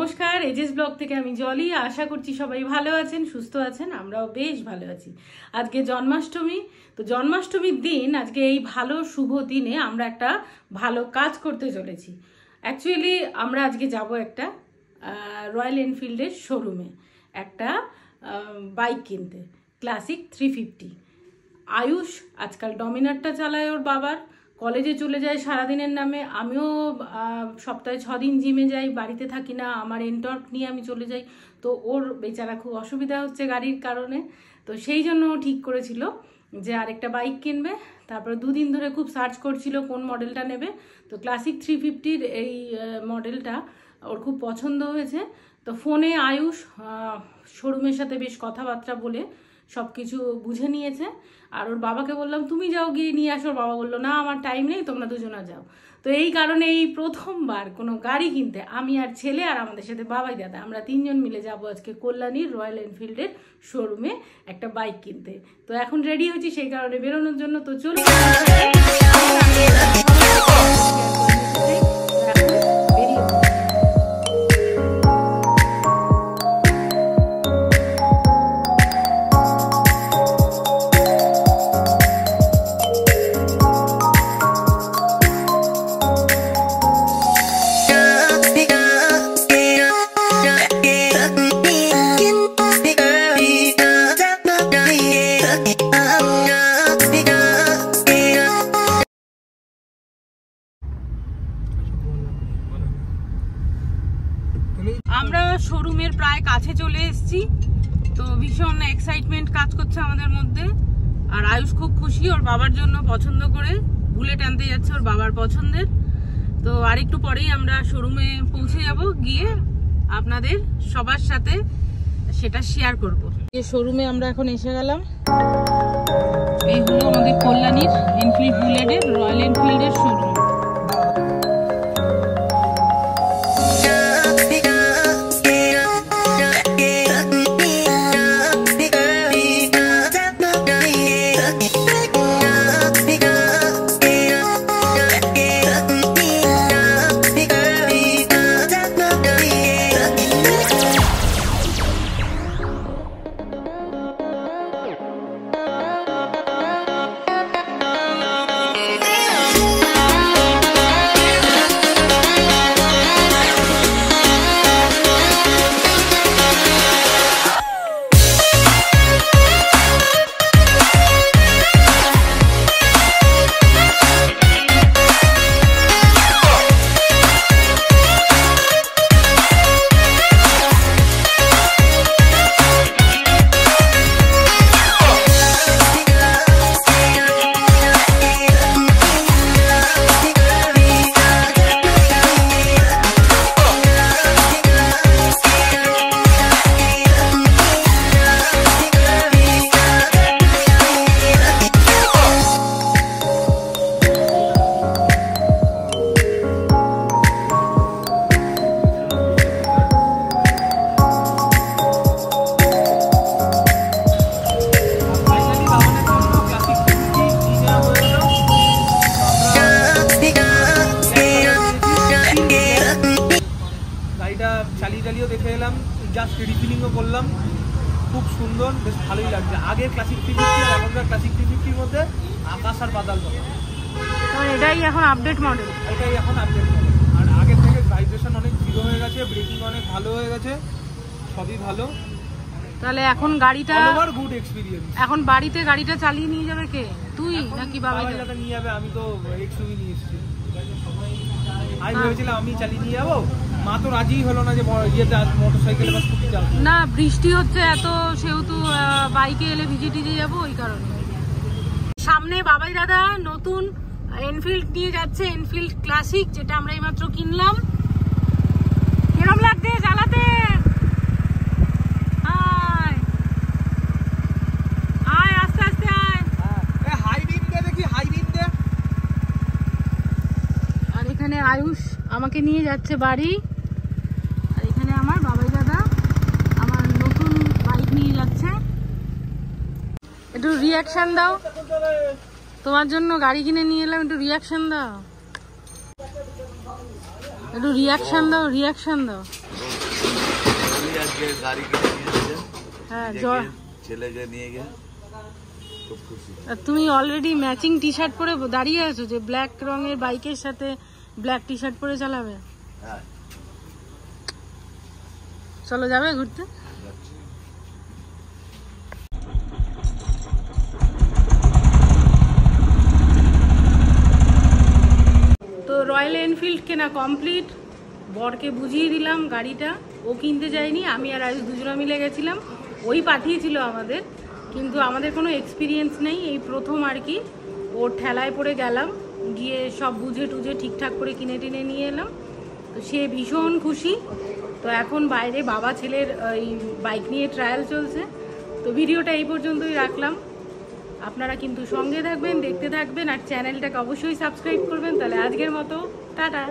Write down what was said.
নমস্কার, edges blog থেকে আমি জলি। আশা করছি সবাই ভালো আছেন, সুস্থ আছেন। আমরাও বেশ ভালো আছি। আজকে জন্মাষ্টমী, তো জন্মাষ্টমীর দিন আজকে এই ভালো শুভ দিনে আমরা একটা ভালো কাজ করতে চলেছি। অ্যাকচুয়ালি আমরা আজকে যাব একটা রয়্যাল এনফিল্ডের শোরুমে একটা বাইক কিনতে, ক্লাসিক 350। আয়ুষ আজকাল ডমিনারটা চালায়, ওর বাবার কলেজে চলে যায় সারাদিনের নামে। আমিও সপ্তাহে 6 দিন জিমে যাই, বাড়িতে থাকি না, আমার এনটর্ক নিয়ে আমি চলে যাই। তো ওর বেচারা খুব অসুবিধা হচ্ছে গাড়ির কারণে। তো সেই জন্য ও ঠিক করেছিল যে আরেকটা বাইক কিনবে। তারপরে 2 দিন ধরে খুব সার্চ করছিল কোন মডেলটা নেবে। তো ক্লাসিক 350-র এই মডেলটা ওর খুব পছন্দ হয়েছে। তো ফোনে আয়ুষ শোরুমের সাথে বেশ কথাবার্তা বলে সব কিছু বুঝে নিয়েছে। আর ওর বাবাকে বললাম তুমি যাও, গিয়ে নিয়ে আসো। ওর বাবা বললো না, আমার টাইম নেই, তোমরা দুজনা যাও। তো এই কারণে এই প্রথমবার কোনো গাড়ি কিনতে আমি আর ছেলে আর আমাদের সাথে বাবাই দাদা, আমরা 3 জন মিলে যাবো আজকে কল্যাণীর রয়্যাল এনফিল্ডের শোরুমে একটা বাইক কিনতে। তো এখন রেডি হচ্ছি সেই কারণে বেরোনোর জন্য। তো চলুন আমরা শোরুমের প্রায় কাছে চলে এসেছি। তো ভীষণ এক্সাইটমেন্ট কাজ করছে আমাদের মধ্যে। আর আয়ুষ খুব খুশি, ওর বাবার জন্য পছন্দ করে বুলেট আনতে যাচ্ছে, ওর বাবার পছন্দের। তো আরেকটু পরেই আমরা শোরুমে পৌঁছে যাব, গিয়ে আপনাদের সবার সাথে সেটা শেয়ার করব। এই শোরুমে আমরা এখন এসে গেলাম। এই হলো আমাদের কল্যাণীর এনফিল্ড বুলেটের রয়্যাল এনফিল্ডের শোরুম। চালিয়ে দেখে এলাম, জাস্ট রিফিলিংও করলাম, খুব সুন্দর, বেশ ভালোই লাগছে। আগের ক্লাসিক 350 আর এখনকার ক্লাসিক 350-র মধ্যে আকাশ আর বাদল কথা। এটাই এখন আপডেট মডেল, এটাই এখন আপডেট মডেল। আর আগের থেকে ভাইব্রেশন অনেক দৃঢ় হয়ে গেছে, ব্রেকিং অনেক ভালো হয়ে গেছে, সবই ভালো। তাহলে এখন গাড়িটা ওভার গুড এক্সপেরিয়েন্স। এখন বাড়িতে গাড়িটা চালিয়ে নিয়ে যাবে কে, তুই নাকি বাবা? দাদা নিয়ে যাবে, আমি তো এক্সইউভি নিয়ে এসেছি। আমি ভেবেছিলাম আমি চালিয়ে নিয়ে যাবো, মা তো রাজি হলো না যে ইয়েতে মোটরসাইকেল বা স্কুটি চালাতে। না, বৃষ্টি হচ্ছে এত, সেহেতু বাইকে এলে ভিজে টিজে যাবো, ওই কারণে। সামনে বাবাই দাদা নতুন এনফিল্ড নিয়ে যাচ্ছে, এনফিল্ড ক্লাসিক, যেটা আমরা এইমাত্র কিনলাম। কিরম লাগছে চালাতে? আয় আস্তে আস্তে আয়। হাই বিম দে, দেখি হাই বিম দে। আর এখানে আয়ুষ আমাকে নিয়ে যাচ্ছে বাড়ি, আর এখানে আমার বাবাই দাদা আমার নতুন বাইক নিয়ে যাচ্ছে। একটু রিয়াকশন দাও, তোমার জন্য গাড়ি কিনে নিয়ে এলাম, একটু রিয়াকশন দাও, একটু রিয়াকশন দাও, রিয়াকশন দাও। আজকে গাড়ি কিনে নিয়ে এসেছে, হ্যাঁ ছেলেকে নিয়ে গিয়ে খুব খুশি। আর তুমি অলরেডি ম্যাচিং টি শার্ট পরে দাঁড়িয়ে আছো যে ব্ল্যাক রঙের বাইকের সাথে ব্ল্যাক টি শার্ট পরে চালাবে। হ্যাঁ চলো যাবে ঘুরতে। তো রয়্যাল এনফিল্ড কেনা কমপ্লিট, বরকে বুঝিয়ে দিলাম গাড়িটা, ও কিনতে যায়নি, আমি আর আজ দুজনে মিলে গেছিলাম, ওই পাঠিয়েছিল আমাদের, কিন্তু আমাদের কোনো এক্সপিরিয়েন্স নেই, এই প্রথম আর কি। ওর ঠেলায় পড়ে গেলাম, গিয়ে সব বুঝে টুঝে ঠিকঠাক করে কিনে টিনে নিয়ে এলাম। তো সে ভীষণ খুশি। তো এখন বাইরে বাবা ছেলের এই বাইক নিয়ে ট্রায়াল চলছে। তো ভিডিওটা এই পর্যন্তই রাখলাম, আপনারা কিন্তু সঙ্গে থাকবেন, দেখতে থাকবেন, আর চ্যানেলটাকে অবশ্যই সাবস্ক্রাইব করবেন। তাহলে আজকের মতো টাটা।